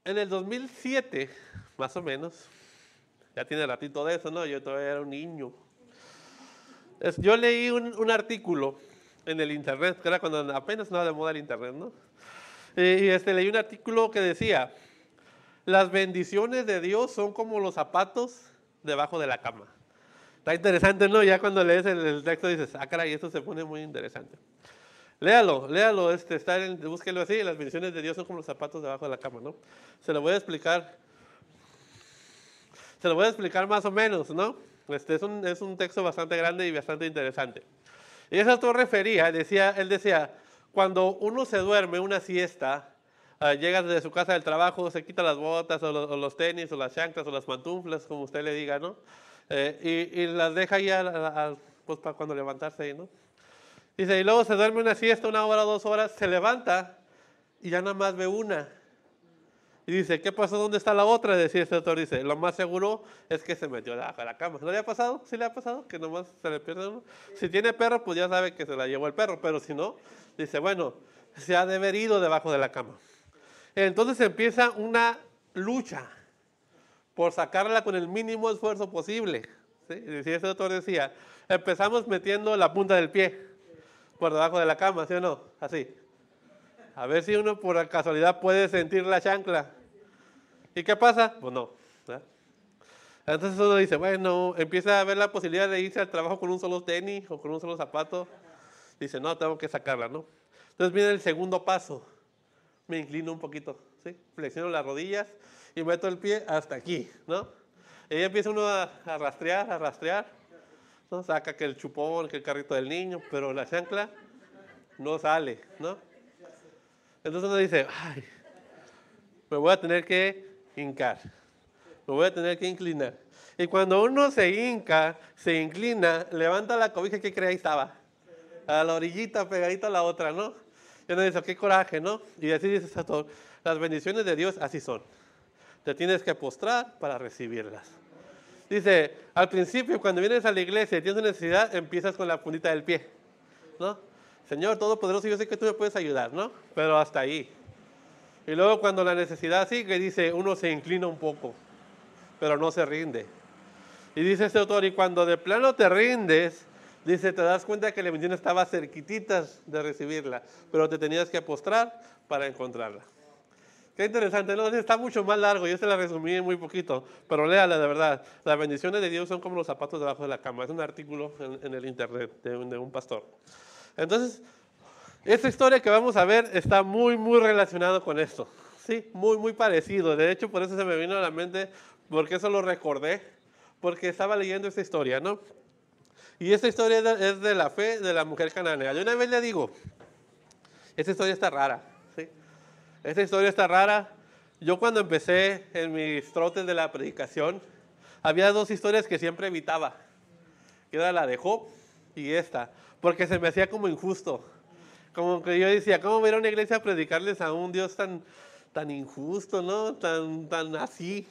En el 2007, más o menos, ya tiene ratito de eso, ¿no? Yo todavía era un niño. Yo leí un artículo en el internet, que era cuando apenas estaba de moda el internet, ¿no? Leí un artículo que decía, las bendiciones de Dios son como los zapatos debajo de la cama. Está interesante, ¿no? Ya cuando lees el texto dices, ah, caray, esto se pone muy interesante. Léalo, búsquelo así, las bendiciones de Dios son como los zapatos debajo de la cama, ¿no? Se lo voy a explicar más o menos, ¿no? Es un texto bastante grande y bastante interesante. Y ese autor refería, él decía, cuando uno se duerme una siesta, llega desde su casa del trabajo, se quita las botas o los tenis o las chanclas o las pantuflas, como usted le diga, ¿no? Y las deja ahí pues para cuando levantarse ahí, ¿no? Dice, y luego se duerme una siesta, 1 hora, 2 horas, se levanta y ya nada más ve una. Y dice, ¿qué pasó? ¿Dónde está la otra? Decía este autor, dice, lo más seguro es que se metió debajo de la cama. ¿No le ha pasado? ¿Sí le ha pasado? Que nomás se le pierde uno. Si tiene perro, pues ya sabe que se la llevó el perro, pero si no, dice, bueno, se ha de haber ido debajo de la cama. Entonces empieza una lucha por sacarla con el mínimo esfuerzo posible. ¿Sí? Decía este autor, decía, empezamos metiendo la punta del pie por debajo de la cama, ¿sí o no? Así. A ver si uno por casualidad puede sentir la chancla. ¿Y qué pasa? Pues no. ¿Verdad? Entonces uno dice, bueno, empieza a ver la posibilidad de irse al trabajo con un solo tenis o con un solo zapato. Dice, no, tengo que sacarla, ¿no? Entonces viene el segundo paso. Me inclino un poquito, ¿sí? Flexiono las rodillas y meto el pie hasta aquí, ¿no? Y ahí empieza uno a rastrear, ¿no? Saca que el chupón, que el carrito del niño, pero la chancla no sale, ¿no? Entonces uno dice, ay, me voy a tener que hincar, me voy a tener que inclinar. Y cuando uno se hinca, se inclina, levanta la cobija, ¿qué cree? Ahí estaba, a la orillita, pegadita a la otra, ¿no? Y uno dice, qué coraje, ¿no? Y así dice Sator, las bendiciones de Dios así son. Te tienes que postrar para recibirlas. Dice, al principio, cuando vienes a la iglesia y tienes una necesidad, empiezas con la puntita del pie, ¿no? Señor Todopoderoso, yo sé que tú me puedes ayudar, ¿no? Pero hasta ahí. Y luego cuando la necesidad sigue, dice, uno se inclina un poco, pero no se rinde. Y dice este autor, y cuando de plano te rindes, dice, te das cuenta que la bendición estaba cerquititas de recibirla, pero te tenías que postrar para encontrarla. Qué interesante, ¿no? Está mucho más largo, yo se la resumí en muy poquito, pero léala de verdad. Las bendiciones de Dios son como los zapatos debajo de la cama. Es un artículo en el internet de un pastor. Entonces, esta historia que vamos a ver está muy, muy relacionado con esto. Sí, muy, muy parecido. De hecho, por eso se me vino a la mente, porque eso lo recordé, porque estaba leyendo esta historia, ¿no? Y esta historia es de la fe de la mujer cananea. Yo una vez le digo, esta historia está rara, ¿sí? Esta historia está rara. Yo cuando empecé en mis trotes de la predicación, había 2 historias que siempre evitaba, que era la de Job y esta, porque se me hacía como injusto. Como que yo decía, ¿cómo voy a ir a una iglesia a predicarles a un Dios tan injusto, ¿no? Tan así.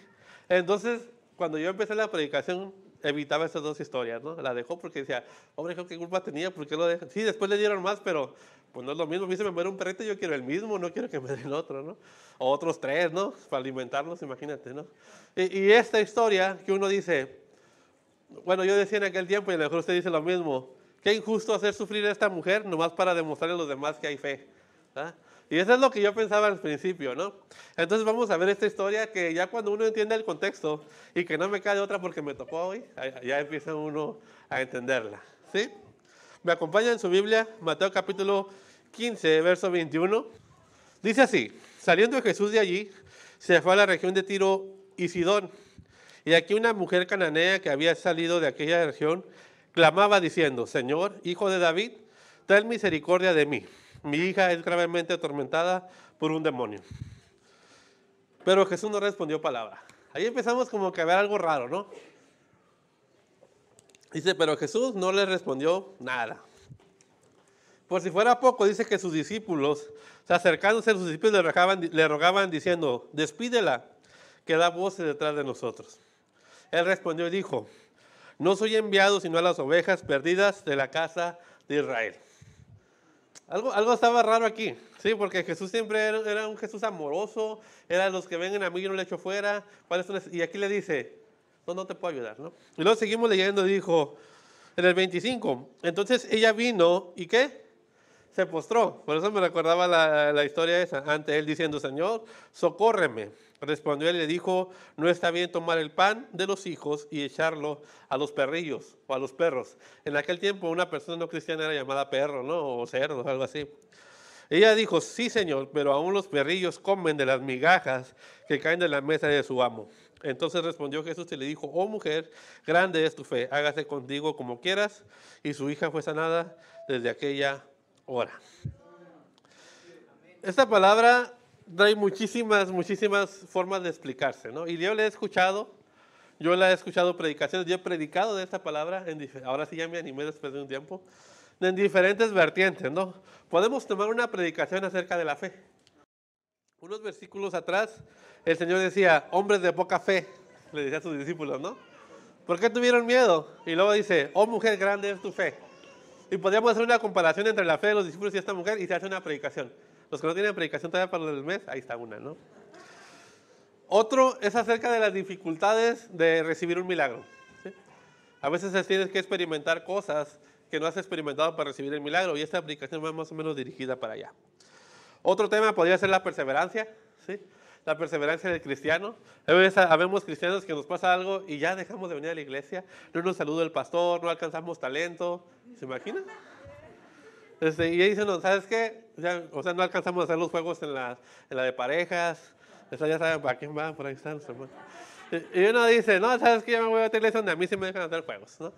Entonces, cuando yo empecé la predicación, evitaba esas 2 historias, ¿no? La dejó porque decía, hombre, ¿qué culpa tenía? ¿Por qué lo dejan? Sí, después le dieron más, pero pues no es lo mismo. A mí se me muere un perrito, yo quiero el mismo, no quiero que me den otro, ¿no? O otros 3, ¿no? Para alimentarlos, imagínate, ¿no? Y esta historia que uno dice, bueno, yo decía en aquel tiempo, y a lo mejor usted dice lo mismo, qué injusto hacer sufrir a esta mujer nomás para demostrarle a los demás que hay fe. ¿Ah? Y eso es lo que yo pensaba al principio, ¿no? Entonces vamos a ver esta historia que ya cuando uno entiende el contexto y que no me cae otra porque me tocó hoy, ya empieza uno a entenderla, ¿sí? Me acompaña en su Biblia, Mateo capítulo 15, verso 21. Dice así, saliendo Jesús de allí, se fue a la región de Tiro y Sidón. Y aquí una mujer cananea que había salido de aquella región clamaba diciendo, Señor, hijo de David, ten misericordia de mí. Mi hija es gravemente atormentada por un demonio. Pero Jesús no respondió palabra. Ahí empezamos como que a ver algo raro, ¿no? Dice, pero Jesús no le respondió nada. Por si fuera poco, dice que sus discípulos, acercándose a sus discípulos, le rogaban diciendo, despídela, que da voces detrás de nosotros. Él respondió y dijo, no soy enviado sino a las ovejas perdidas de la casa de Israel. Algo estaba raro aquí, ¿sí? Porque Jesús siempre era un Jesús amoroso, era los que vengan a mí y no le echo fuera. Y aquí le dice, no te puedo ayudar, ¿no? Y luego seguimos leyendo, dijo, en el 25, entonces ella vino, ¿y qué? Se postró. Por eso me recordaba la historia esa, ante él diciendo, Señor, socórreme. Respondió él y le dijo, no está bien tomar el pan de los hijos y echarlo a los perrillos o a los perros. En aquel tiempo una persona no cristiana era llamada perro, ¿no? O cerdo, o algo así. Ella dijo, sí, Señor, pero aún los perrillos comen de las migajas que caen de la mesa de su amo. Entonces respondió Jesús y le dijo, oh mujer, grande es tu fe, hágase contigo como quieras. Y su hija fue sanada desde aquella hora. Esta palabra trae muchísimas formas de explicarse, ¿no? Y yo la he escuchado predicaciones, yo he predicado de esta palabra, ahora sí ya me animé después de un tiempo, en diferentes vertientes, ¿no? Podemos tomar una predicación acerca de la fe. Unos versículos atrás, el Señor decía, hombres de poca fe, le decía a sus discípulos, ¿no? ¿Por qué tuvieron miedo? Y luego dice, oh mujer, grande es tu fe. Y podríamos hacer una comparación entre la fe de los discípulos y esta mujer y se hace una predicación. Los que no tienen predicación todavía para el mes, ahí está una, ¿no? Otro es acerca de las dificultades de recibir un milagro, ¿sí? A veces tienes que experimentar cosas que no has experimentado para recibir el milagro y esta aplicación va más o menos dirigida para allá. Otro tema podría ser la perseverancia, ¿sí? La perseverancia del cristiano. A veces habemos cristianos que nos pasa algo y ya dejamos de venir a la iglesia, no nos saluda el pastor, no alcanzamos talento, ¿se imaginan? Y dicen, no, ¿sabes qué? O sea, no alcanzamos a hacer los juegos en la de parejas, ya saben para quién va, por ahí están. Y uno dice, no, ¿sabes qué? Ya me voy a otra iglesia donde a mí sí me dejan hacer juegos, ¿no?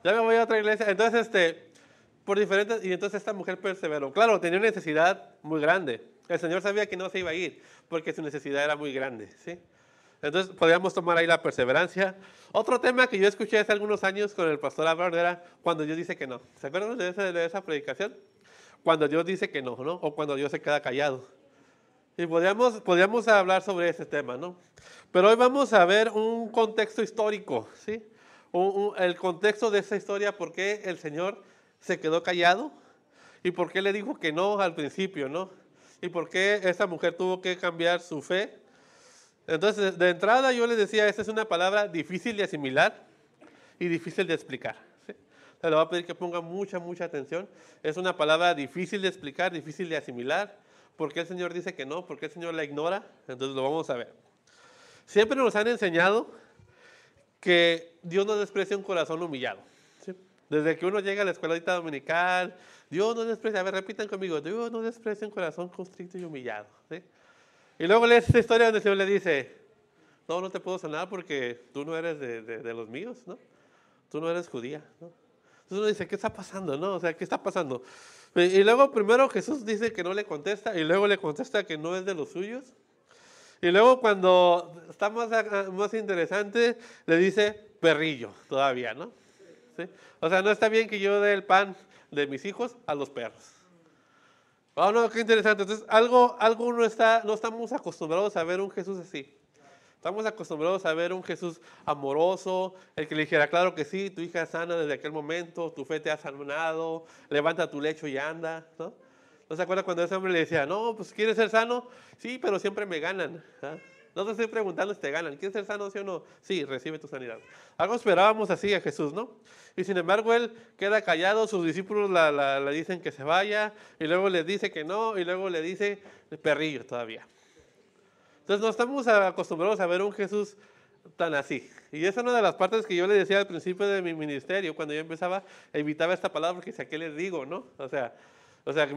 Ya me voy a otra iglesia. Entonces, por diferentes, y entonces esta mujer perseveró. Claro, tenía una necesidad muy grande. El Señor sabía que no se iba a ir, porque su necesidad era muy grande, ¿sí? Entonces, podríamos tomar ahí la perseverancia. Otro tema que yo escuché hace algunos años con el pastor Abraham era cuando Dios dice que no. ¿Se acuerdan de esa predicación? Cuando Dios dice que no, ¿no? O cuando Dios se queda callado. Y podríamos hablar sobre ese tema, ¿no? Pero hoy vamos a ver un contexto histórico, ¿sí? El contexto de esa historia, por qué el Señor se quedó callado y por qué le dijo que no al principio, ¿no? Y por qué esa mujer tuvo que cambiar su fe. Entonces, de entrada yo les decía, esta es una palabra difícil de asimilar y difícil de explicar, ¿sí? Le voy a pedir que pongan mucha atención. Es una palabra difícil de explicar, difícil de asimilar. ¿Por qué el Señor dice que no? ¿Por qué el Señor la ignora? Entonces lo vamos a ver. Siempre nos han enseñado que Dios no desprecia un corazón humillado, ¿sí? Desde que uno llega a la escuelita dominical, Dios no desprecia, a ver, repitan conmigo, Dios no desprecia un corazón constricto y humillado, ¿sí? Y luego lees esta historia donde el Señor le dice, no te puedo sanar porque tú no eres de los míos, ¿no? Tú no eres judía, ¿no? Entonces uno dice, ¿qué está pasando, no? O sea, ¿qué está pasando? Y luego primero Jesús dice que no le contesta y luego le contesta que no es de los suyos. Y luego cuando está más interesante, le dice perrillo todavía, ¿no? ¿Sí? O sea, no está bien que yo dé el pan de mis hijos a los perros. Oh, no, qué interesante. Entonces, no estamos acostumbrados a ver un Jesús así. Estamos acostumbrados a ver un Jesús amoroso, el que le dijera, claro que sí, tu hija es sana desde aquel momento, tu fe te ha sanado, levanta tu lecho y anda, ¿no? ¿No se acuerda cuando ese hombre le decía, no, pues ¿quieres ser sano? Sí, pero siempre me ganan, ¿ah? No te estoy preguntando si te ganan, ¿quieres ser sano, sí o no? Sí, recibe tu sanidad. Algo esperábamos así a Jesús, ¿no? Y sin embargo él queda callado, sus discípulos le dicen que se vaya, y luego le dice que no, y luego le dice perrillo todavía. Entonces no estamos acostumbrados a ver un Jesús tan así. Y esa es una de las partes que yo le decía al principio de mi ministerio, cuando yo empezaba, evitaba esta palabra porque decía, ¿qué les digo, no? O sea,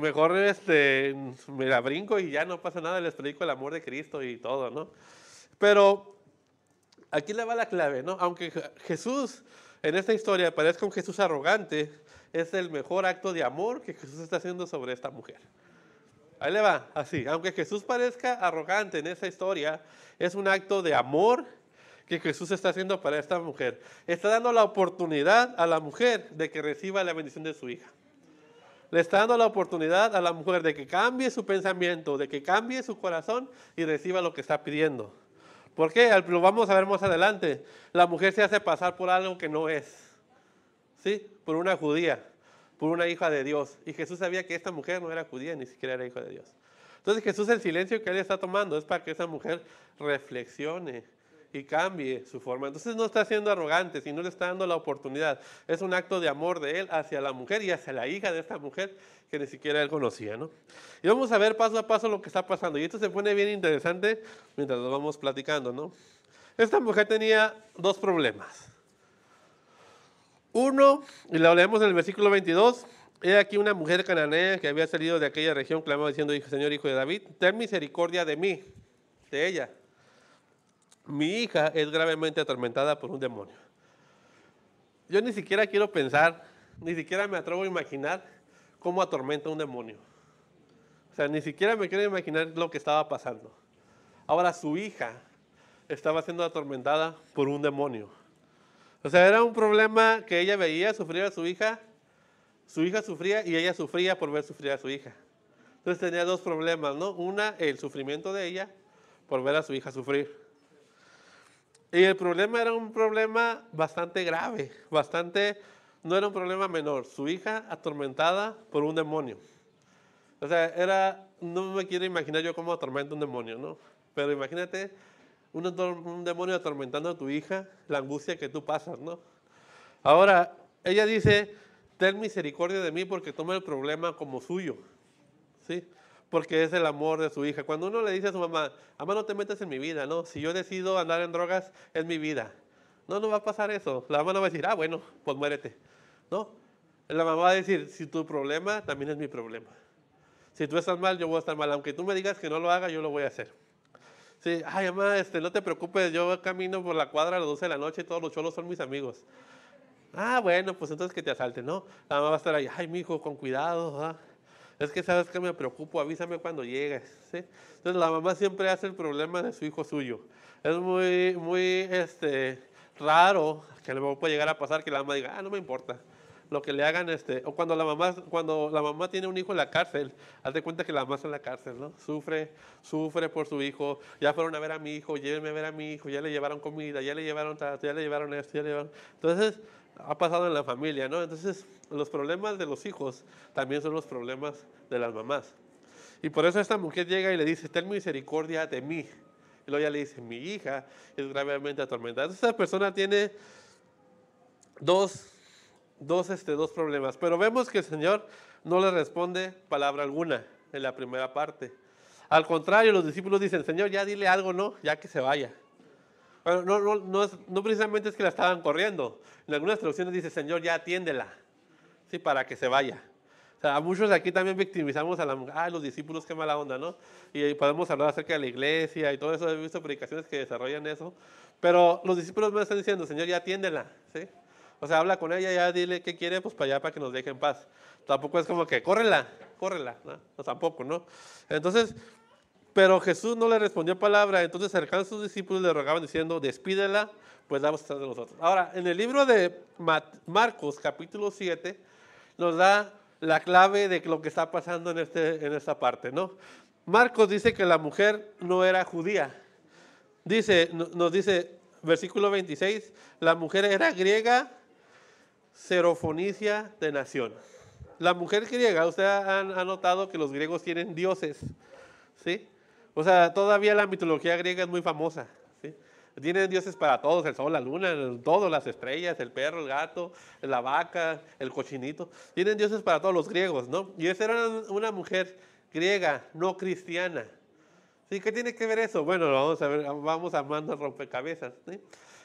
mejor me la brinco y ya no pasa nada, les predico el amor de Cristo y todo, ¿no? Pero aquí le va la clave, ¿no? Aunque Jesús en esta historia parezca un Jesús arrogante, es el mejor acto de amor que Jesús está haciendo sobre esta mujer. Ahí le va, así. Aunque Jesús parezca arrogante en esa historia, es un acto de amor que Jesús está haciendo para esta mujer. Está dando la oportunidad a la mujer de que reciba la bendición de su hija. Le está dando la oportunidad a la mujer de que cambie su pensamiento, de que cambie su corazón y reciba lo que está pidiendo. ¿Por qué? Lo vamos a ver más adelante. La mujer se hace pasar por algo que no es, ¿sí? Por una judía. por una hija de Dios. Y Jesús sabía que esta mujer no era judía, ni siquiera era hija de Dios. Entonces Jesús, el silencio que él está tomando es para que esa mujer reflexione y cambie su forma. Entonces no está siendo arrogante, sino le está dando la oportunidad. Es un acto de amor de él hacia la mujer y hacia la hija de esta mujer que ni siquiera él conocía, ¿no? Y vamos a ver paso a paso lo que está pasando. Y esto se pone bien interesante mientras lo vamos platicando, ¿no? Esta mujer tenía dos problemas. Uno, y lo leemos en el versículo 22, he aquí una mujer cananea que había salido de aquella región, clamaba diciendo, Señor, hijo de David, ten misericordia de mí, de ella. Mi hija es gravemente atormentada por un demonio. Yo ni siquiera quiero pensar, ni siquiera me atrevo a imaginar cómo atormenta un demonio. O sea, ni siquiera me quiero imaginar lo que estaba pasando. Ahora su hija estaba siendo atormentada por un demonio. O sea, era un problema que ella veía sufrir a su hija sufría y ella sufría por ver sufrir a su hija. Entonces tenía dos problemas, ¿no? Una, el sufrimiento de ella por ver a su hija sufrir. Y el problema era un problema bastante grave, no era un problema menor. Su hija atormentada por un demonio. O sea, no me quiero imaginar yo cómo atormenta un demonio, ¿no? Pero imagínate un demonio atormentando a tu hija, la angustia que tú pasas, ¿no? Ahora, ella dice, ten misericordia de mí porque toma el problema como suyo, ¿sí? Porque es el amor de su hija. Cuando uno le dice a su mamá, mamá, no te metas en mi vida, ¿no? Si yo decido andar en drogas, es mi vida. No va a pasar eso. La mamá no va a decir, bueno, pues muérete, ¿no? La mamá va a decir, si tu problema también es mi problema. Si tú estás mal, yo voy a estar mal. Aunque tú me digas que no lo haga, yo lo voy a hacer. Sí, ay, mamá, no te preocupes, yo camino por la cuadra a las 12 de la noche y todos los cholos son mis amigos. Bueno, pues entonces que te asalten, ¿no? La mamá va a estar ahí, ay, mijo, con cuidado, ¿ah? Es que sabes que me preocupo, avísame cuando llegues, ¿sí? Entonces la mamá siempre hace el problema de su hijo suyo. Es muy raro que a lo mejor puede llegar a pasar que la mamá diga, no me importa. Lo que le hagan, o cuando la mamá tiene un hijo en la cárcel, haz de cuenta que la mamá está en la cárcel, ¿no? Sufre por su hijo, ya fueron a ver a mi hijo, llévenme a ver a mi hijo, ya le llevaron comida, ya le llevaron esto, ya le llevaron. Entonces, ha pasado en la familia, ¿no? Entonces, los problemas de los hijos también son los problemas de las mamás. Y por eso esta mujer llega y le dice, ten misericordia de mí. Y luego ella le dice, mi hija es gravemente atormentada. Entonces, esta persona tiene dos problemas. Pero vemos que el Señor no le responde palabra alguna en la primera parte. Al contrario, los discípulos dicen, Señor, ya dile algo, ¿no? Ya que se vaya. Pero no precisamente es que la estaban corriendo. En algunas traducciones dice, Señor, ya atiéndela, ¿sí? Para que se vaya. O sea, a muchos aquí también victimizamos a la mujer, los discípulos, qué mala onda, ¿no? Y podemos hablar acerca de la iglesia y todo eso, he visto predicaciones que desarrollan eso. Pero los discípulos me están diciendo, Señor, ya atiéndela, ¿sí? O sea, habla con ella, ya dile qué quiere, pues para allá, para que nos deje en paz. Tampoco es como que, córrela, ¿no? No, tampoco, ¿no? Entonces, pero Jesús no le respondió palabra, entonces cercanos a sus discípulos le rogaban diciendo, despídela, pues vamos a estar de nosotros. Ahora, en el libro de Marcos, capítulo 7, nos da la clave de lo que está pasando en esta parte, ¿no? Marcos dice que la mujer no era judía. Nos dice, versículo 26, la mujer era griega, serofonicia de nación. La mujer griega, usted ha notado que los griegos tienen dioses, ¿sí? O sea, todavía la mitología griega es muy famosa, ¿sí? Tienen dioses para todos, el sol, la luna, todo, las estrellas, el perro, el gato, la vaca, el cochinito. Tienen dioses para todos los griegos, ¿no? Y esa era una mujer griega, no cristiana. ¿Sí? ¿Qué tiene que ver eso? Bueno, vamos a ver, vamos armando el rompecabezas, ¿sí?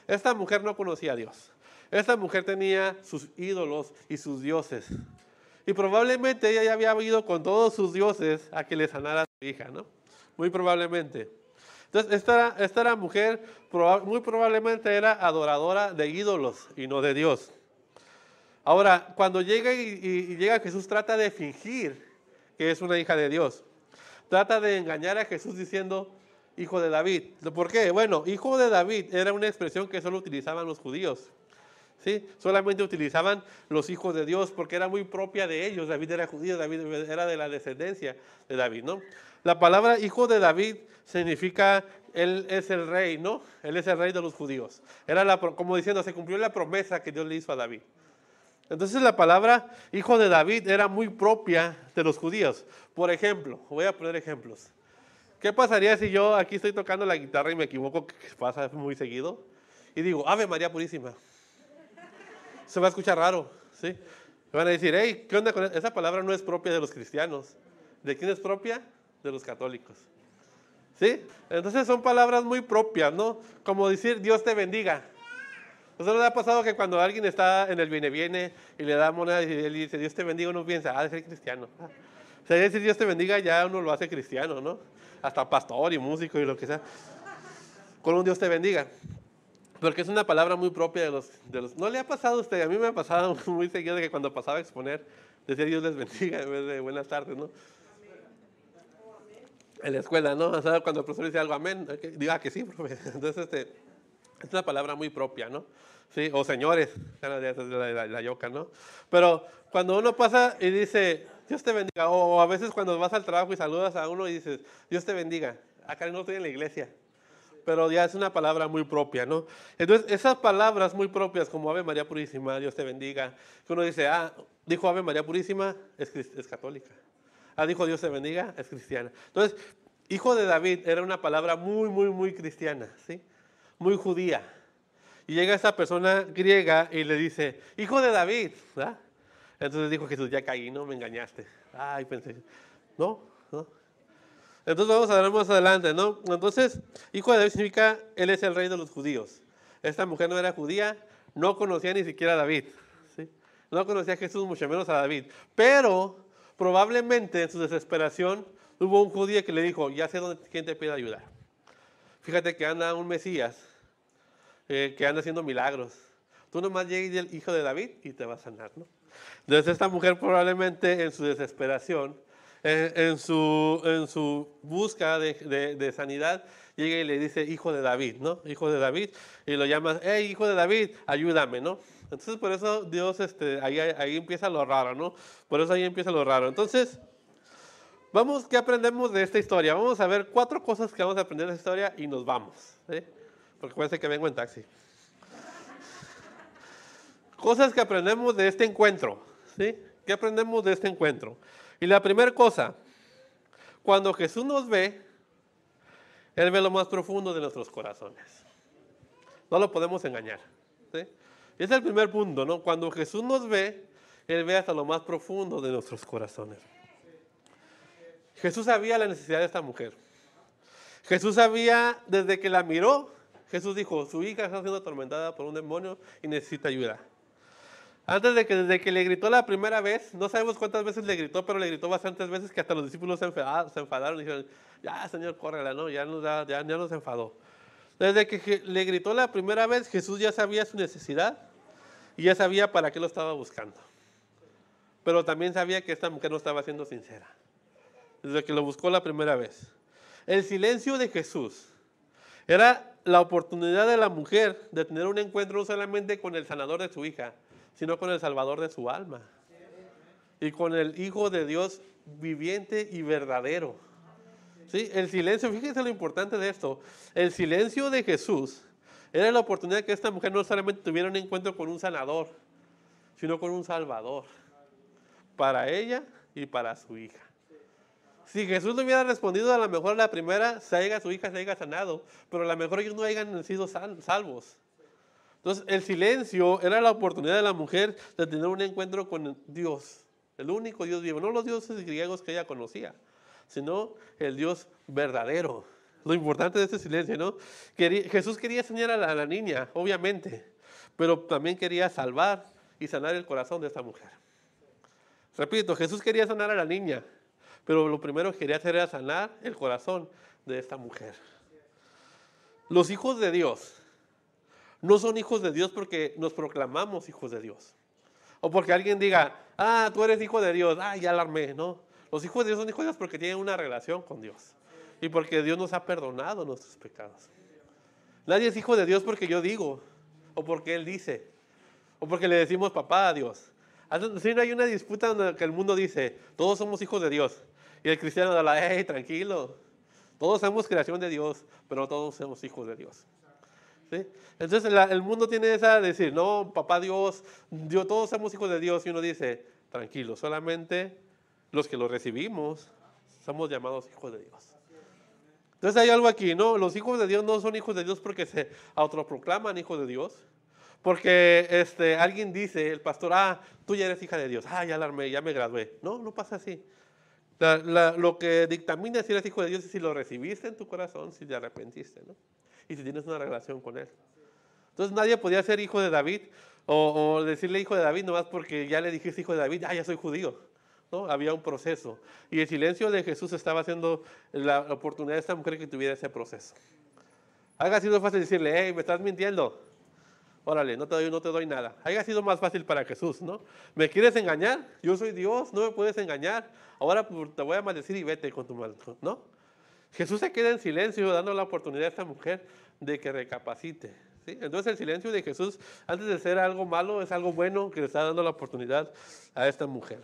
Esta mujer no conocía a Dios. Esta mujer tenía sus ídolos y sus dioses. Y probablemente ella ya había ido con todos sus dioses a que le sanara a su hija, ¿no? Muy probablemente. Entonces, esta mujer muy probablemente era adoradora de ídolos y no de Dios. Ahora, cuando llega y llega Jesús, trata de fingir que es una hija de Dios. Trata de engañar a Jesús diciendo, hijo de David. ¿Por qué? Bueno, hijo de David era una expresión que solo utilizaban los judíos. ¿Sí? Solamente utilizaban los hijos de Dios porque era muy propia de ellos. David era judío, David era de la descendencia de David, ¿no? La palabra hijo de David significa él es el rey, ¿no? Él es el rey de los judíos. Como diciendo, se cumplió la promesa que Dios le hizo a David. Entonces la palabra hijo de David era muy propia de los judíos. Por ejemplo, voy a poner ejemplos. ¿Qué pasaría si yo aquí estoy tocando la guitarra y me equivoco, que pasa muy seguido, y digo, Ave María Purísima? Se va a escuchar raro, ¿sí? Me van a decir, hey, ¿qué onda con eso? Esa palabra no es propia de los cristianos. ¿De quién es propia? De los católicos. ¿Sí? Entonces son palabras muy propias, ¿no? Como decir, Dios te bendiga. ¿No le ha pasado que cuando alguien está en el viene y le da moneda y él dice, Dios te bendiga, uno piensa, de ser cristiano? O sea, decir Dios te bendiga ya uno lo hace cristiano, ¿no? Hasta pastor y músico y lo que sea. Con un Dios te bendiga. Porque es una palabra muy propia de los... ¿No le ha pasado a usted? A mí me ha pasado muy seguido que cuando pasaba a exponer, decía Dios les bendiga en vez de buenas tardes, ¿no? En la escuela, ¿no? O sea, cuando el profesor dice algo, amén, diga que sí, profe. Entonces, es una palabra muy propia, ¿no? Sí, o señores, la yoca, ¿no? Pero cuando uno pasa y dice, Dios te bendiga, o a veces cuando vas al trabajo y saludas a uno y dices, Dios te bendiga, acá no estoy en la iglesia, pero ya es una palabra muy propia, ¿no? Entonces, esas palabras muy propias como Ave María Purísima, Dios te bendiga, que uno dice, dijo Ave María Purísima, es católica. Dijo Dios te bendiga, es cristiana. Entonces, hijo de David era una palabra muy, muy, muy cristiana, ¿sí? Muy judía. Y llega esta persona griega y le dice, hijo de David, ¿verdad? Entonces dijo Jesús, ya caí, no me engañaste. Ay, pensé, no. Entonces vamos a ver más adelante, ¿no? Entonces, hijo de David significa, él es el rey de los judíos. Esta mujer no era judía, no conocía ni siquiera a David, ¿sí? No conocía a Jesús, mucho menos a David. Pero probablemente en su desesperación hubo un judío que le dijo, ya sé quién te pide ayuda. Fíjate que anda un Mesías, que anda haciendo milagros. Tú nomás llegues el hijo de David y te va a sanar, ¿no? Entonces esta mujer probablemente en su desesperación, en su búsqueda de sanidad, llega y le dice hijo de David, ¿no? Hijo de David, y lo llama, hey, hijo de David, ayúdame, ¿no? Entonces por eso Dios, ahí empieza lo raro, ¿no? Por eso ahí empieza lo raro. Entonces, ¿qué aprendemos de esta historia? Vamos a ver 4 cosas que vamos a aprender de esta historia y nos vamos, ¿sí? Porque parece que vengo en taxi. Cosas que aprendemos de este encuentro, ¿sí? ¿Qué aprendemos de este encuentro? Y la primera cosa, cuando Jesús nos ve, Él ve lo más profundo de nuestros corazones. No lo podemos engañar, ¿sí? Y ese es el primer punto, ¿no? Cuando Jesús nos ve, Él ve hasta lo más profundo de nuestros corazones. Jesús sabía la necesidad de esta mujer. Jesús sabía, desde que la miró, Jesús dijo, su hija está siendo atormentada por un demonio y necesita ayuda. Desde que le gritó la primera vez, no sabemos cuántas veces le gritó, pero le gritó bastantes veces que hasta los discípulos se enfadaron y dijeron, ya Señor, córrela, ¿no? Ya nos enfadó. Desde que le gritó la primera vez, Jesús ya sabía su necesidad y ya sabía para qué lo estaba buscando. Pero también sabía que esta mujer no estaba siendo sincera. Desde que lo buscó la primera vez. El silencio de Jesús era la oportunidad de la mujer de tener un encuentro no solamente con el sanador de su hija, sino con el salvador de su alma. Y con el Hijo de Dios viviente y verdadero. ¿Sí? El silencio, fíjense lo importante de esto. El silencio de Jesús era la oportunidad que esta mujer no solamente tuviera un encuentro con un sanador, sino con un salvador. Para ella y para su hija. Si Jesús le hubiera respondido a lo mejor la primera, su hija se haya sanado, pero a lo mejor ellos no hayan sido salvos. Entonces el silencio era la oportunidad de la mujer de tener un encuentro con Dios, el único Dios vivo, no los dioses griegos que ella conocía, sino el Dios verdadero. Lo importante de este silencio, ¿no? Jesús quería enseñar a la niña, obviamente, pero también quería salvar y sanar el corazón de esta mujer. Repito, Jesús quería sanar a la niña, pero lo primero que quería hacer era sanar el corazón de esta mujer. Los hijos de Dios no son hijos de Dios porque nos proclamamos hijos de Dios. O porque alguien diga, tú eres hijo de Dios, ya la armé, ¿no? Los hijos de Dios son hijos de Dios porque tienen una relación con Dios. Y porque Dios nos ha perdonado nuestros pecados. Nadie es hijo de Dios porque yo digo, o porque Él dice, o porque le decimos papá a Dios. Si no hay una disputa donde el mundo dice, todos somos hijos de Dios. Y el cristiano habla, tranquilo, todos somos creación de Dios, pero todos somos hijos de Dios. ¿sí? Entonces el mundo tiene esa de decir, no, papá Dios, todos somos hijos de Dios. Y uno dice, tranquilo, solamente los que lo recibimos somos llamados hijos de Dios. Entonces hay algo aquí, ¿no? Los hijos de Dios no son hijos de Dios porque se autoproclaman hijos de Dios. Porque alguien dice, el pastor, tú ya eres hija de Dios, ya la armé, ya me gradué. No, no pasa así. Lo que dictamina si eres hijo de Dios es si lo recibiste en tu corazón, si te arrepentiste, ¿no? Y si tienes una relación con Él. Entonces nadie podía ser hijo de David o decirle hijo de David nomás porque ya le dijiste hijo de David, ya soy judío, ¿no? Había un proceso. Y el silencio de Jesús estaba haciendo la oportunidad de esta mujer que tuviera ese proceso. Haya sido fácil decirle, hey, me estás mintiendo. Órale, no te doy nada. Haya sido más fácil para Jesús, ¿no? ¿Me quieres engañar? Yo soy Dios, no me puedes engañar. Ahora te voy a maldecir y vete con tu mal, ¿no? Jesús se queda en silencio dando la oportunidad a esta mujer de que recapacite, ¿sí? Entonces el silencio de Jesús, antes de ser algo malo, es algo bueno que le está dando la oportunidad a esta mujer.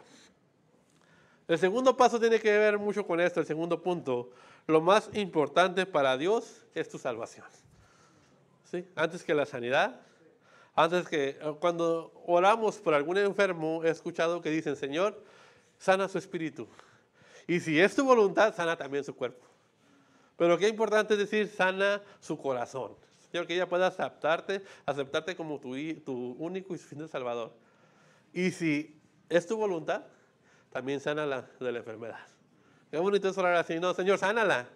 El segundo paso tiene que ver mucho con esto, el segundo punto. Lo más importante para Dios es tu salvación, ¿sí? Antes que la sanidad. Antes que, cuando oramos por algún enfermo, he escuchado que dicen, Señor, sana su espíritu. Y si es tu voluntad, sana también su cuerpo. Pero qué importante es decir, sana su corazón. Señor, que ella pueda aceptarte como tu único y suficiente Salvador. Y si es tu voluntad, también sana de la enfermedad. Qué bonito es orar así, no, Señor, sánala.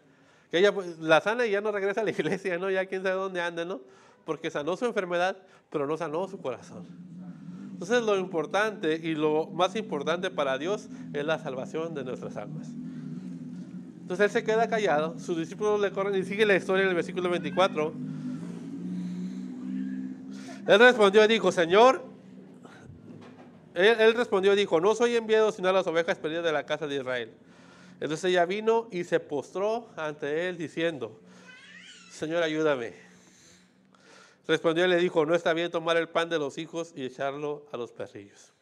Que ella la sana y ya no regresa a la iglesia, ¿no? Ya quién sabe dónde anda, ¿no? Porque sanó su enfermedad, pero no sanó su corazón. Entonces lo importante y lo más importante para Dios es la salvación de nuestras almas. Entonces él se queda callado, sus discípulos le corren y sigue la historia en el versículo 24. Él respondió y dijo, Señor, él respondió y dijo, no soy enviado sino a las ovejas perdidas de la casa de Israel. Entonces ella vino y se postró ante él diciendo, Señor, ayúdame. Respondió y le dijo, no está bien tomar el pan de los hijos y echarlo a los perrillos.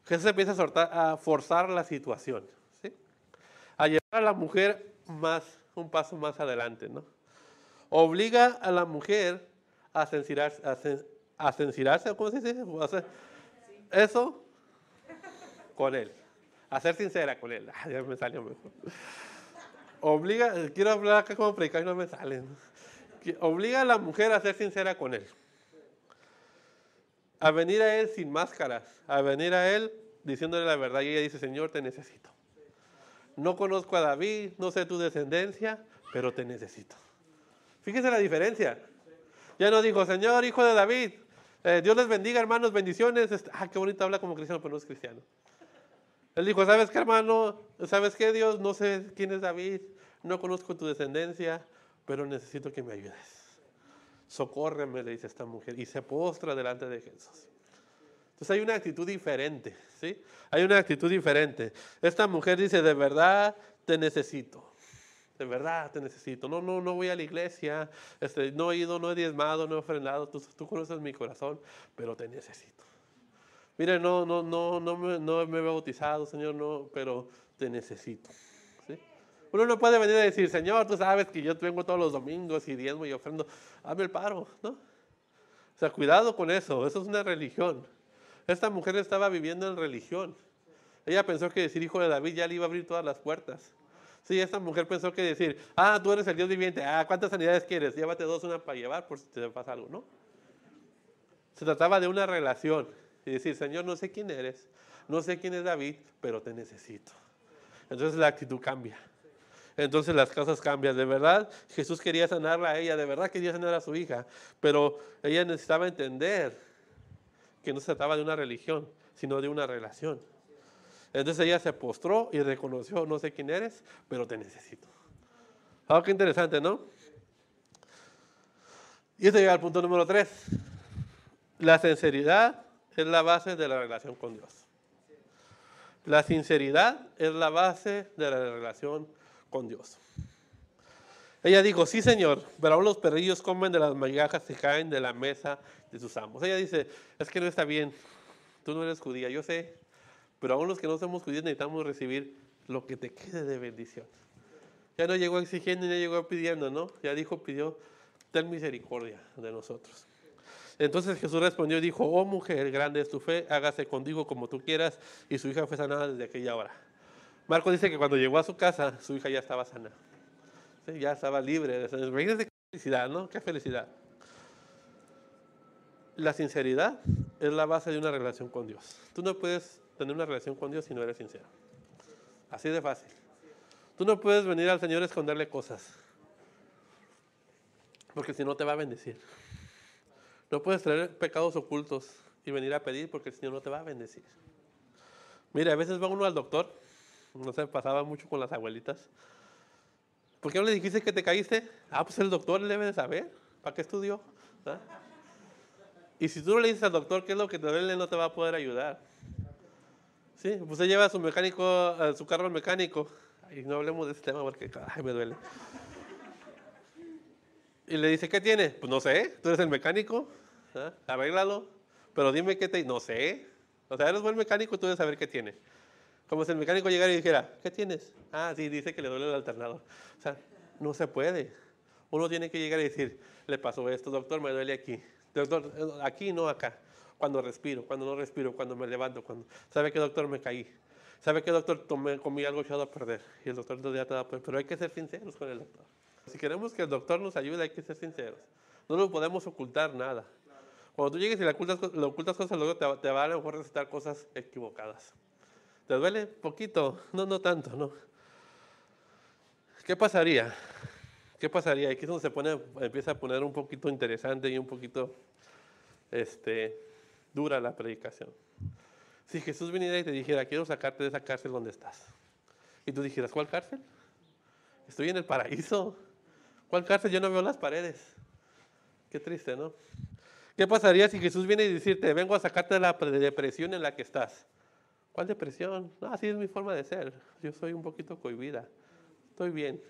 Jesús empieza a forzar la situación, ¿sí? A llevar a la mujer un paso más adelante, ¿no? Obliga a la mujer a sincerarse, ¿cómo se dice? Eso con él. A ser sincera con él. Ya me salió mejor. Quiero hablar acá como predicar y no me salen. Obliga a la mujer a ser sincera con él. A venir a él sin máscaras. A venir a él diciéndole la verdad. Y ella dice, Señor, te necesito. No conozco a David, no sé tu descendencia, pero te necesito. Fíjese la diferencia. Ya no dijo, Señor, hijo de David, Dios les bendiga, hermanos, bendiciones. Qué bonito habla como cristiano, pero no es cristiano. Él dijo, ¿sabes qué, hermano? ¿Sabes qué, Dios? No sé quién es David, no conozco tu descendencia, pero necesito que me ayudes. Socórreme, le dice esta mujer, y se postra delante de Jesús. Entonces hay una actitud diferente, ¿sí? Hay una actitud diferente. Esta mujer dice, de verdad te necesito. De verdad te necesito. No voy a la iglesia, no he ido, no he diezmado, no he ofrendado. Tú conoces mi corazón, pero te necesito. Mire, no me he bautizado, Señor, no, pero te necesito. ¿Sí? Uno no puede venir a decir, Señor, tú sabes que yo vengo todos los domingos y diezmo y ofrendo. Hazme el paro, ¿no? O sea, cuidado con eso. Eso es una religión. Esta mujer estaba viviendo en religión. Ella pensó que decir hijo de David ya le iba a abrir todas las puertas. Sí, esta mujer pensó que decir, tú eres el Dios viviente, ¿cuántas sanidades quieres? Llévate una para llevar por si te pasa algo, ¿no? Se trataba de una relación y decir, Señor, no sé quién eres, no sé quién es David, pero te necesito. Entonces la actitud cambia. Entonces las cosas cambian. De verdad, Jesús quería sanarla a ella, de verdad quería sanar a su hija, pero ella necesitaba entender que no se trataba de una religión, sino de una relación. Entonces ella se postró y reconoció, no sé quién eres, pero te necesito. Qué interesante, ¿no? Y esto llega al punto número 3. La sinceridad es la base de la relación con Dios. La sinceridad es la base de la relación con Dios. Ella dijo, sí, Señor, pero aún los perrillos comen de las migajas que caen de la mesa de sus amos. Ella dice, es que no está bien, tú no eres judía, yo sé, pero aún los que no somos judíos necesitamos recibir lo que te quede de bendición. Ya no llegó exigiendo, ya llegó pidiendo, ¿no? Ya dijo, pidió, ten misericordia de nosotros. Entonces Jesús respondió y dijo, oh mujer, grande es tu fe, hágase contigo como tú quieras. Y su hija fue sanada desde aquella hora. Marcos dice que cuando llegó a su casa, su hija ya estaba sana. ¿Sí? Ya estaba libre. Imagínense qué felicidad, ¿no? Qué felicidad. La sinceridad es la base de una relación con Dios. Tú no puedes tener una relación con Dios si no eres sincero. Así de fácil. Tú no puedes venir al Señor a esconderle cosas, porque si no te va a bendecir. No puedes traer pecados ocultos y venir a pedir porque el Señor no te va a bendecir. Mira, a veces va uno al doctor, no sé, pasaba mucho con las abuelitas. ¿Por qué no le dijiste que te caíste? Ah, pues el doctor le debe de saber. ¿Para qué estudió? ¿Ah? Y si tú no le dices al doctor qué es lo que te duele, no te va a poder ayudar. Sí, pues usted lleva a su mecánico, a su carro al mecánico. Ay, no hablemos de ese tema porque ay, me duele. Y le dice, ¿qué tiene? Pues no sé, tú eres el mecánico, ¿ah? Arréglalo, pero dime qué te... No sé, o sea, eres buen mecánico, tú debes saber qué tiene. Como si el mecánico llegara y dijera, ¿qué tienes? Ah, sí, dice que le duele el alternador. O sea, no se puede. Uno tiene que llegar y decir, le pasó esto, doctor, me duele aquí. Doctor, aquí, no acá. Cuando respiro, cuando no respiro, cuando me levanto, cuando... ¿Sabe qué, doctor? Me caí. ¿Sabe qué, doctor? Comí algo echado a perder. Y el doctor ya te va a perder. Pero hay que ser sinceros con el doctor. Si queremos que el doctor nos ayude, hay que ser sinceros. No nos podemos ocultar nada. Cuando tú llegues y le ocultas cosas, luego te va a lo mejor recetar cosas equivocadas. ¿Te duele? Poquito. No tanto, no. ¿Qué pasaría? ¿Qué pasaría? Aquí es donde empieza a poner un poquito interesante y un poquito dura la predicación. Si Jesús viniera y te dijera, quiero sacarte de esa cárcel donde estás. Y tú dijeras, ¿cuál cárcel? Estoy en el paraíso. ¿Cuál cárcel? Yo no veo las paredes. Qué triste, ¿no? ¿Qué pasaría si Jesús viene y decirte, vengo a sacarte de la depresión en la que estás? ¿Cuál depresión? No, así es mi forma de ser. Yo soy un poquito cohibida. Estoy bien.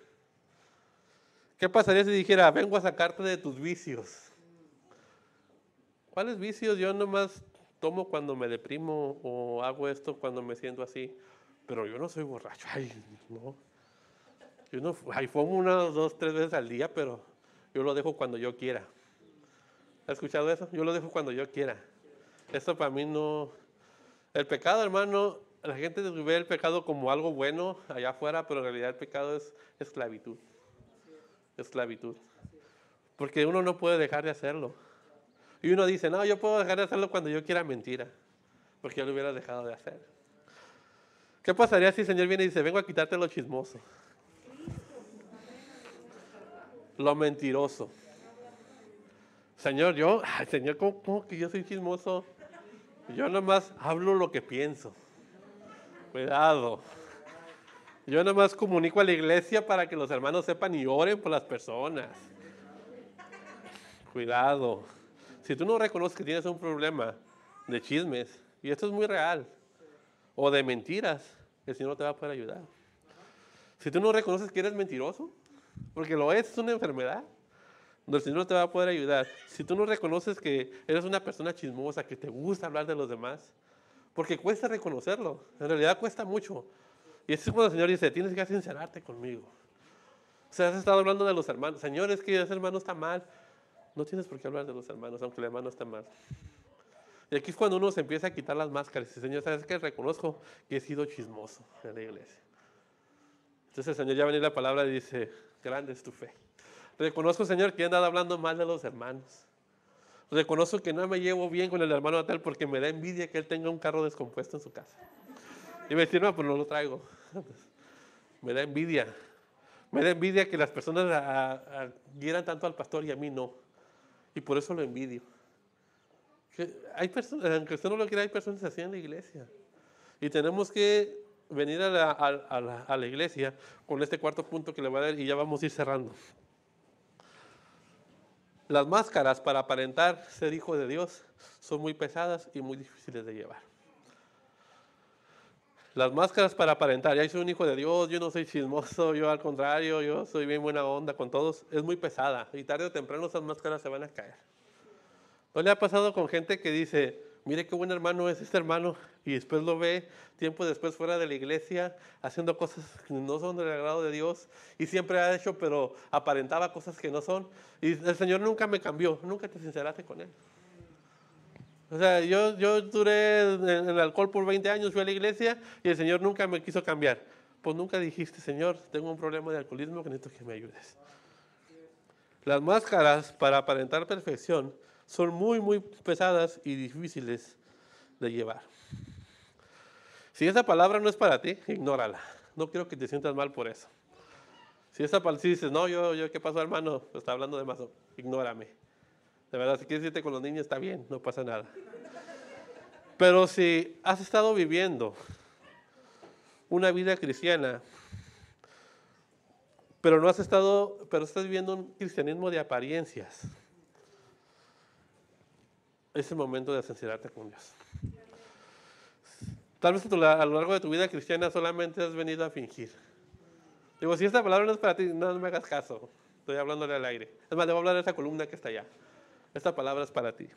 ¿Qué pasaría si dijera, vengo a sacarte de tus vicios? ¿Cuáles vicios? Yo nomás tomo cuando me deprimo o hago esto cuando me siento así. Pero yo no soy borracho. Ay, no. Yo no, fumo 1, 2, 3 veces al día, pero yo lo dejo cuando yo quiera. ¿Has escuchado eso? Yo lo dejo cuando yo quiera. Eso para mí no... El pecado, hermano, la gente ve el pecado como algo bueno allá afuera, pero en realidad el pecado es esclavitud. Esclavitud. Porque uno no puede dejar de hacerlo. Y uno dice, no, yo puedo dejar de hacerlo cuando yo quiera, mentira. Porque yo lo hubiera dejado de hacer. ¿Qué pasaría si el Señor viene y dice, vengo a quitarte lo chismoso? Lo mentiroso. Señor, Señor, ¿cómo que yo soy chismoso? Yo nomás hablo lo que pienso. Cuidado. Yo nomás comunico a la iglesia para que los hermanos sepan y oren por las personas. Cuidado. Si tú no reconoces que tienes un problema de chismes, y esto es muy real, o de mentiras, el Señor no te va a poder ayudar. Si tú no reconoces que eres mentiroso, porque lo es una enfermedad, donde el Señor no te va a poder ayudar. Si tú no reconoces que eres una persona chismosa, que te gusta hablar de los demás, porque cuesta reconocerlo, en realidad cuesta mucho. Y eso es cuando el Señor dice, tienes que sincerarte conmigo. O sea, has estado hablando de los hermanos. Señor, es que ese hermano está mal. No tienes por qué hablar de los hermanos, aunque el hermano está mal. Y aquí es cuando uno se empieza a quitar las máscaras. Y Señor, ¿sabes qué? Reconozco que he sido chismoso en la iglesia. Entonces el Señor ya viene la palabra y dice, grande es tu fe. Reconozco, Señor, que he andado hablando mal de los hermanos. Reconozco que no me llevo bien con el hermano tal porque me da envidia que él tenga un carro descompuesto en su casa. Y me dice, no, pues no lo traigo. Me da envidia. Me da envidia que las personas quieran tanto al pastor y a mí no. Y por eso lo envidio. Hay personas, aunque usted no lo quiera, hay personas así en la iglesia. Y tenemos que venir a la iglesia con este cuarto punto que le voy a dar y ya vamos a ir cerrando. Las máscaras para aparentar ser hijo de Dios son muy pesadas y muy difíciles de llevar. Las máscaras para aparentar, yo soy un hijo de Dios, yo no soy chismoso, yo al contrario, yo soy bien buena onda con todos, es muy pesada y tarde o temprano esas máscaras se van a caer. ¿No le ha pasado con gente que dice, Mire qué buen hermano es este hermano, y después lo ve tiempo después fuera de la iglesia, haciendo cosas que no son del agrado de Dios, y siempre ha hecho, pero aparentaba cosas que no son. Y el Señor nunca me cambió, nunca te sinceraste con Él. O sea, yo duré en el alcohol por 20 años, fui a la iglesia, y el Señor nunca me quiso cambiar. Pues nunca dijiste, Señor, tengo un problema de alcoholismo que necesito que me ayudes. Las máscaras para aparentar perfección son muy, muy pesadas y difíciles de llevar. Si esa palabra no es para ti, ignórala. No quiero que te sientas mal por eso. Si dices, no, ¿qué pasó, hermano? Está hablando de más, ignórame. De verdad, si quieres irte con los niños, está bien, no pasa nada. Pero si has estado viviendo una vida cristiana, pero estás viviendo un cristianismo de apariencias, es el momento de sincerarte con Dios. Tal vez a lo largo de tu vida cristiana solamente has venido a fingir. Digo, si esta palabra no es para ti, no me hagas caso. Estoy hablándole al aire. Es más, le voy a hablar de esa columna que está allá. Esta palabra es para ti.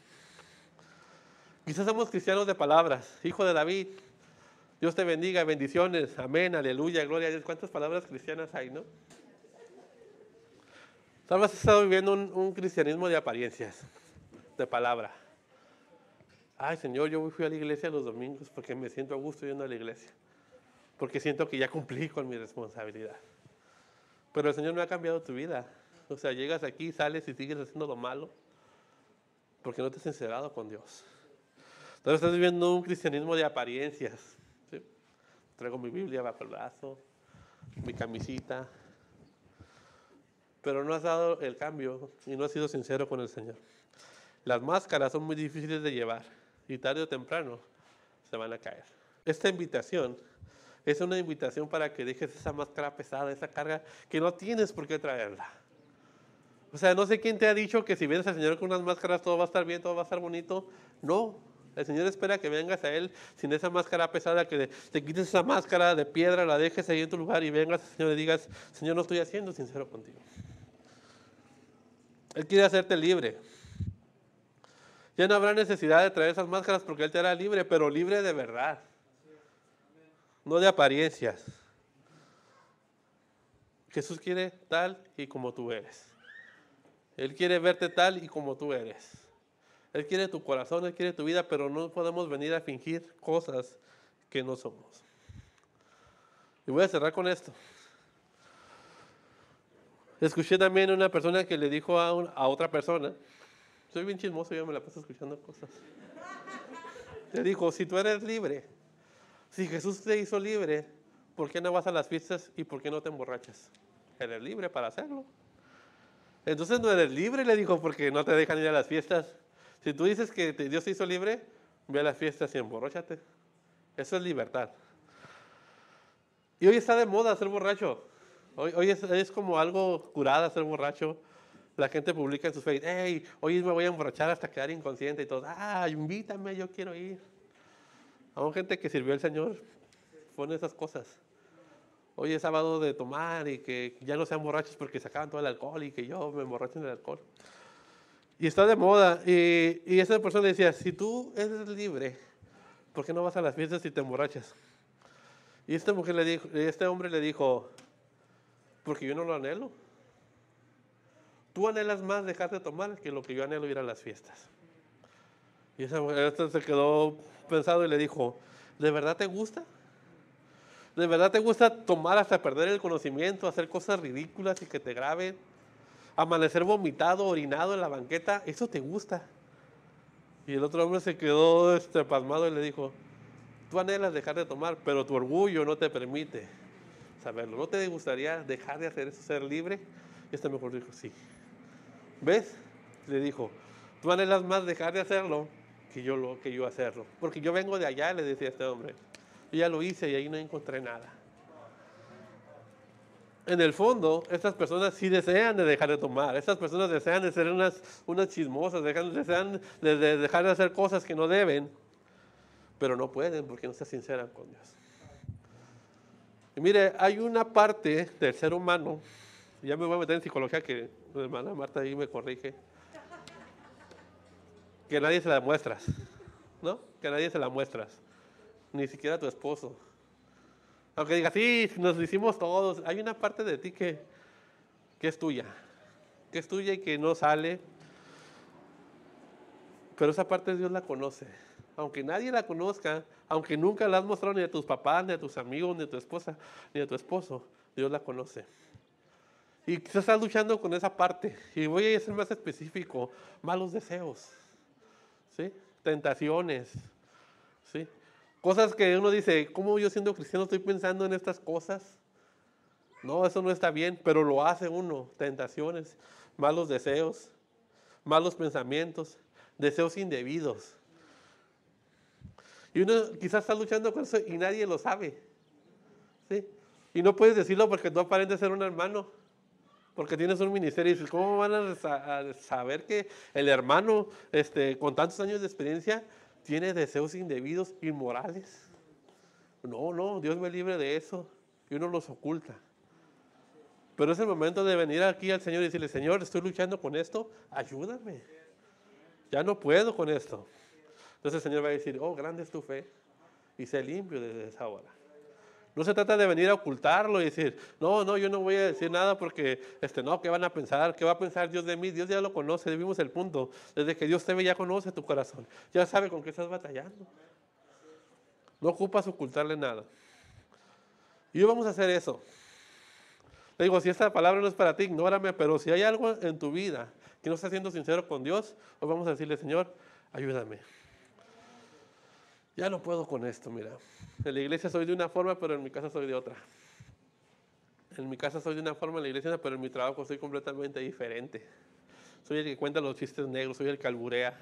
Quizás somos cristianos de palabras. Hijo de David, Dios te bendiga, bendiciones, amén, aleluya, gloria a Dios. ¿Cuántas palabras cristianas hay, no? Tal vez has estado viviendo un cristianismo de apariencias, de palabra. Ay, Señor, yo fui a la iglesia los domingos porque me siento a gusto yendo a la iglesia. Porque siento que ya cumplí con mi responsabilidad. Pero el Señor no ha cambiado tu vida. O sea, llegas aquí, sales y sigues haciendo lo malo porque no te has sincerado con Dios. Entonces estás viviendo un cristianismo de apariencias. ¿Sí? Traigo mi Biblia bajo el brazo, mi camisita. Pero no has dado el cambio y no has sido sincero con el Señor. Las máscaras son muy difíciles de llevar y tarde o temprano se van a caer. Esta invitación es una invitación para que dejes esa máscara pesada, esa carga que no tienes por qué traerla. O sea, no sé quién te ha dicho que si vienes al Señor con unas máscaras todo va a estar bien, todo va a estar bonito. No, el Señor espera que vengas a Él sin esa máscara pesada, que te quites esa máscara de piedra, la dejes ahí en tu lugar y vengas al Señor y digas, Señor, no estoy siendo sincero contigo. Él quiere hacerte libre. Ya no habrá necesidad de traer esas máscaras porque Él te hará libre, pero libre de verdad. No de apariencias. Jesús quiere tal y como tú eres. Él quiere verte tal y como tú eres. Él quiere tu corazón, Él quiere tu vida, pero no podemos venir a fingir cosas que no somos. Y voy a cerrar con esto. Escuché también una persona que le dijo a otra persona, soy bien chismoso, yo me la paso escuchando cosas. Le dijo, si tú eres libre, si Jesús te hizo libre, ¿por qué no vas a las fiestas y por qué no te emborrachas? Eres libre para hacerlo. Entonces no eres libre, le dijo, porque no te dejan ir a las fiestas. Si tú dices que Dios te hizo libre, ve a las fiestas y emborráchate. Eso es libertad. Y hoy está de moda ser borracho. Hoy es como algo curada ser borracho. La gente publica en sus Facebook, hey, hoy me voy a emborrachar hasta quedar inconsciente y todo. Invítame, yo quiero ir. Aún gente que sirvió al Señor pone esas cosas. Hoy es sábado de tomar y que ya no sean borrachos porque sacaban todo el alcohol y que yo me emborracho en el alcohol. Y está de moda. Y esa persona le decía, si tú eres libre, ¿por qué no vas a las fiestas y te emborrachas? Y este hombre le dijo, porque yo no lo anhelo. Tú anhelas más dejar de tomar que lo que yo anhelo ir a las fiestas. Y esa mujer se quedó pensado y le dijo, ¿de verdad te gusta? ¿De verdad te gusta tomar hasta perder el conocimiento, hacer cosas ridículas y que te graben? Amanecer vomitado, orinado en la banqueta, ¿eso te gusta? Y el otro hombre se quedó pasmado y le dijo, tú anhelas dejar de tomar, pero tu orgullo no te permite saberlo. ¿No te gustaría dejar de hacer eso, ser libre? Y este mejor dijo, sí. ¿Ves? Le dijo, tú anhelas más dejar de hacerlo que yo hacerlo. Porque yo vengo de allá, le decía este hombre. Yo ya lo hice y ahí no encontré nada. En el fondo, estas personas sí desean de dejar de tomar. Estas personas desean de ser unas chismosas, desean de dejar de hacer cosas que no deben, pero no pueden porque no se sinceran con Dios. Y mire, hay una parte del ser humano, ya me voy a meter en psicología que mi hermana Marta ahí me corrige, que nadie se la demuestras. ¿no? Que a nadie se la muestras, ni siquiera a tu esposo. Aunque digas, sí, nos lo hicimos todos, hay una parte de ti que es tuya, que es tuya y que no sale, pero esa parte Dios la conoce. Aunque nadie la conozca, aunque nunca la has mostrado ni a tus papás, ni a tus amigos, ni a tu esposa, ni a tu esposo, Dios la conoce. Y quizás estás luchando con esa parte. Y voy a ser más específico, malos deseos, ¿sí? Tentaciones, ¿sí? Cosas que uno dice, ¿cómo yo siendo cristiano estoy pensando en estas cosas? No, eso no está bien, pero lo hace uno. Tentaciones, malos deseos, malos pensamientos, deseos indebidos. Y uno quizás está luchando con eso y nadie lo sabe, ¿sí? Y no puedes decirlo porque tú aparentes ser un hermano, porque tienes un ministerio y dices, ¿cómo van a saber que el hermano con tantos años de experiencia tiene deseos indebidos, inmorales? No, no, Dios me libre de eso. Y uno los oculta. Pero es el momento de venir aquí al Señor y decirle, Señor, estoy luchando con esto, ayúdame. Ya no puedo con esto. Entonces el Señor va a decir, oh, grande es tu fe. Y sé limpio desde esa hora. No se trata de venir a ocultarlo y decir, no, no, yo no voy a decir nada porque, no, ¿qué van a pensar? ¿Qué va a pensar Dios de mí? Dios ya lo conoce, vimos el punto. Desde que Dios te ve, ya conoce tu corazón. Ya sabe con qué estás batallando. No ocupas ocultarle nada. Y hoy vamos a hacer eso. Te digo, si esta palabra no es para ti, ignórame, pero si hay algo en tu vida que no estás siendo sincero con Dios, hoy vamos a decirle, Señor, ayúdame. Ya no puedo con esto, mira. En la iglesia soy de una forma, pero en mi casa soy de otra. En mi casa soy de una forma, en la iglesia, pero en mi trabajo soy completamente diferente. Soy el que cuenta los chistes negros, soy el que alburea.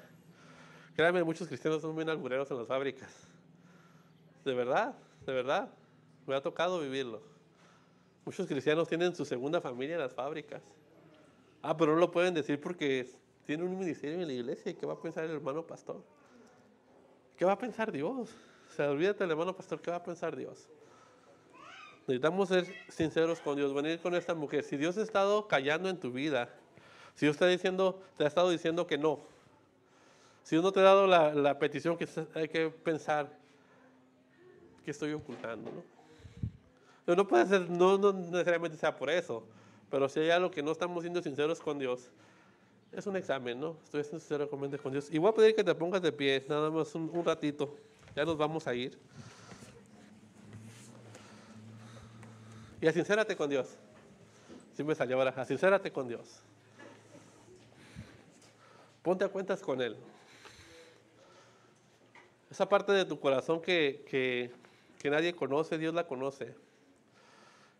Créanme, muchos cristianos son bien albureros en las fábricas. De verdad, de verdad. Me ha tocado vivirlo. Muchos cristianos tienen su segunda familia en las fábricas. Ah, pero no lo pueden decir porque tienen un ministerio en la iglesia. ¿Y qué va a pensar el hermano pastor? ¿Qué va a pensar Dios? O sea, olvídate del hermano pastor, ¿qué va a pensar Dios? Necesitamos ser sinceros con Dios, venir con esta mujer. Si Dios ha estado callando en tu vida, si Dios te ha estado diciendo que no, si Dios no te ha dado la petición, que hay que pensar que estoy ocultando, ¿no? Pero no puede ser, no necesariamente sea por eso, pero si hay algo que no estamos siendo sinceros con Dios, es un examen, ¿no? Estoy siendo sincero con Dios. Y voy a pedir que te pongas de pie, nada más un ratito, ya nos vamos a ir. Y asincérate con Dios. Sí me salió ahora, asincérate con Dios. Ponte a cuentas con Él. Esa parte de tu corazón que nadie conoce, Dios la conoce.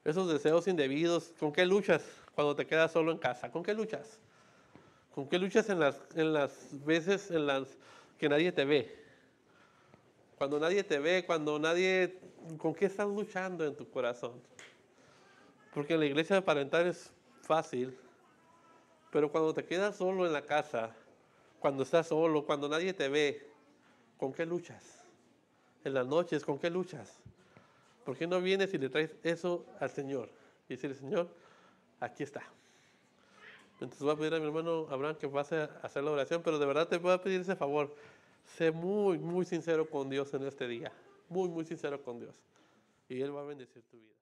Esos deseos indebidos, ¿con qué luchas cuando te quedas solo en casa? ¿Con qué luchas? ¿Con qué luchas en las veces en las que nadie te ve? Cuando nadie te ve, ¿con qué estás luchando en tu corazón? Porque en la iglesia aparentar es fácil, pero cuando te quedas solo en la casa, cuando estás solo, cuando nadie te ve, ¿con qué luchas? En las noches, ¿con qué luchas? ¿Por qué no vienes y le traes eso al Señor? Y decirle, Señor, aquí está. Entonces voy a pedir a mi hermano Abraham que pase a hacer la oración, pero de verdad te voy a pedir ese favor. Sé muy, muy sincero con Dios en este día. Muy, muy sincero con Dios. Y Él va a bendecir tu vida.